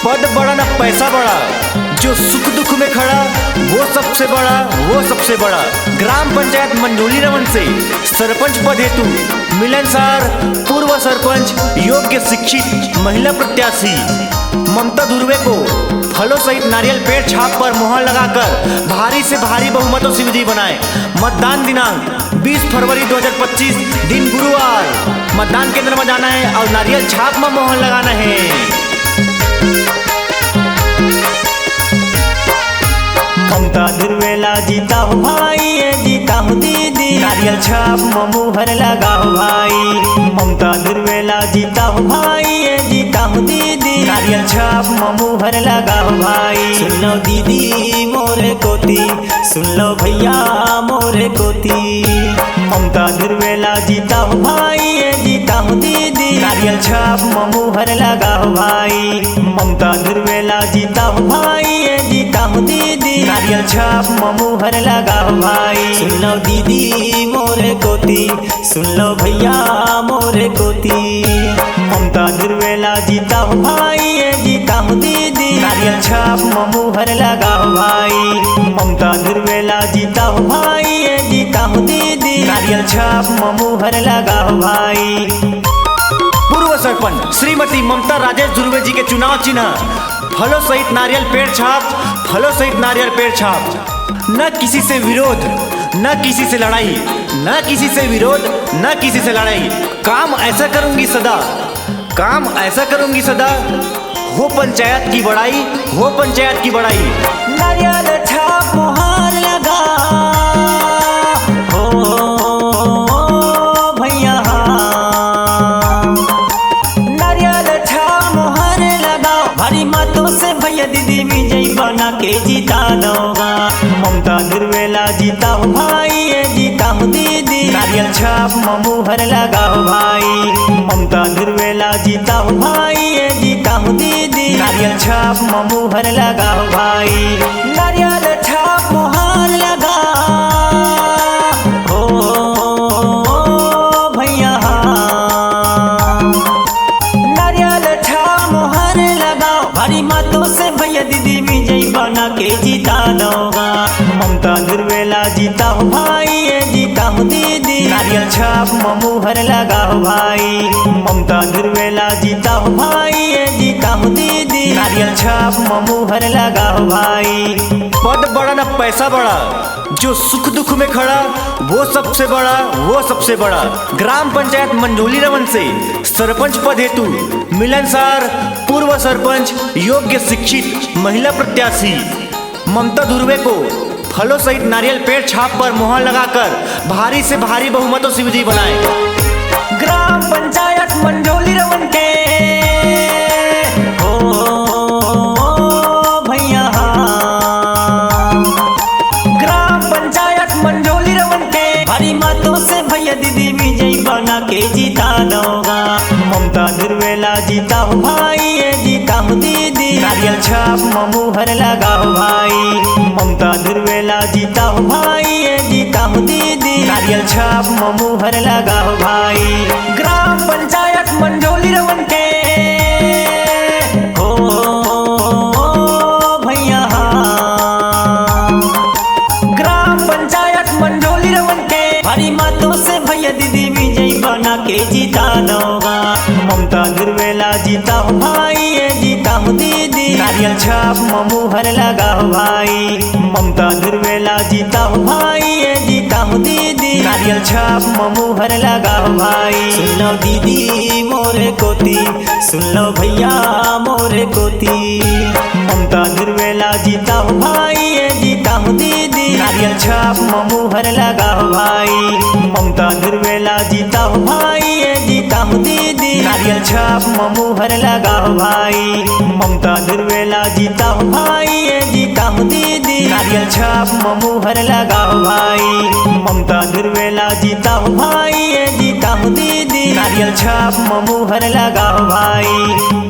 पद बड़ा ना पैसा बड़ा, जो सुख दुख में खड़ा वो सबसे बड़ा, वो सबसे बड़ा। ग्राम पंचायत मंझोली रवन से सरपंच पद हेतु मिलनसार पूर्व सरपंच योग्य शिक्षित महिला प्रत्याशी ममता धुर्वे को फलों सहित नारियल पेड़ छाप पर मुहर लगाकर भारी से भारी बहुमतों से विजयी बनाए। मतदान दिनांक 20 फरवरी 2025 दिन गुरुवार। मतदान केंद्र में जाना है और नारियल छाप में मुहर लगाना है। ममता धुर्वेला जीता हो भाई, ये जीता हो दीदी, नारियल छाप में मुहर लगाओ भाई। ममता धुर्वेला जीता हो भाई, ये जीता हो दीदी, नारियल छाप में मुहर लगाओ भाई। सुन लो दीदी मोरे कोती, सुन लो भैया मोरे कोती। ममता धुर्वेला जीता हो भाई, ये जीता हो दीदी, नारियल छाप में मुहर लगाओ भाई। ममता धुर्वेला जीता हो भाई, ये जीता हो दीदी, नारियल छाप में मुहर लगाओ भाई। सुन लो दीदी मोरे कोती, सुन लो भैया मोरे कोती। ममता धुर्वेला जीता हो भाई, ये जीता हो दीदी, नारियल छाप में मुहर लगाओ भाई। ममता धुर्वेला जीता हो भाई, ये जीता हो दीदी, नारियल छाप में मुहर लगाओ भाई। पूर्व सरपंच श्रीमती ममता राजेश धुर्वे जी के चुनाव चिन्ह फलों सहित नारियल पेड़ छाप, फलों सहित नारियल पेड़ छाप। न किसी से विरोध, न किसी से लड़ाई, न किसी से विरोध, न किसी से लड़ाई। काम ऐसा करूंगी सदा, काम ऐसा करूंगी सदा, हो पंचायत की बड़ाई, हो पंचायत की बड़ाई। नारियल छाप मुहर लगा हो भैया, नारियल छाप मुहर लगाओ भारी मतों से भैया दीदी विजयी बना के जीता दोगा। ममता धुर्वेला जीता हो भाई, ये जीता हो दीदी, नारियल छाप में मुहर लगाओ भाई। ममता धुर्वेला जीता हो भाई, ये जीता हो दीदी, नारियल छाप में मुहर लगाओ भाई। नारियल छाप मुहर लगा हो भैया, नारियल छाप मुहर लगाओ भारी मतों से भैया दीदी विजयी बना के जीता दोगा। ममता धुर्वेला जीता हो भाई, ये जीता हो दीदी, नारियल छाप में मुहर लगाओ भाई। ममता धुर्वेला जीता हो भाई, ये जीता हो दीदी, नारियल छाप में मुहर लगाओ भाई। पद बड़ा ना पैसा बड़ा, जो सुख दुख में खड़ा वो सबसे बड़ा, वो सबसे बड़ा। ग्राम पंचायत मंझोली रवन से सरपंच पद हेतु मिलनसार पूर्व सरपंच योग्य शिक्षित महिला प्रत्याशी ममता धुर्वे को फलों सहित नारियल पेड़ छाप पर मुहर लगाकर भारी से भारी बहुमतों से विजयी बनाए। ग्राम पंचायत मंझोली रवन के हो भैया, ग्राम पंचायत मंझोली रवन के भारी मतों से भैया दीदी विजयी बना के जीता दोगा। ममता धुर्वेला जीता हो भाई, ये जीता हो दीदी, नारियल छाप में मुहर लगाओ भाई। ममता धुर्वेला जीता हो भाई, ये जीता हो दीदी, नारियल छाप में मुहर लगाओ भाई। ग्राम पंचायत मंझोली रवन के हो भैया, ग्राम पंचायत मंझोली रवन के भारी मतों से भैया दीदी विजयी बना के जीता दोगा। ममता धुर्वेला जीता हो भाई, ये जीता हो दीदी, नारियल छाप में मुहर लगाओ भाई। ममता धुर्वेला जीता हो भाई, ये जीता हो दीदी, नारियल छाप में मुहर लगाओ भाई। सुन लो दीदी मोरे कोती, सुन लो भैया मोरे कोती। ममता धुर्वेला जीता हो भाई, ये जीता हो दीदी, नारियल छाप में मुहर लगाओ भाई। ममता धुर्वेला जीता हो भाई, ये जीता हो दीदी, नारियल छाप में मुहर लगाओ भाई। ममता धुर्वेला जीता हो भाई, ये जीता हो दीदी, नारियल छाप में मुहर लगाओ भाई। ममता धुर्वेला जीता हो भाई, ये जीता हो दीदी, नारियल छाप में मुहर लगाओ भाई।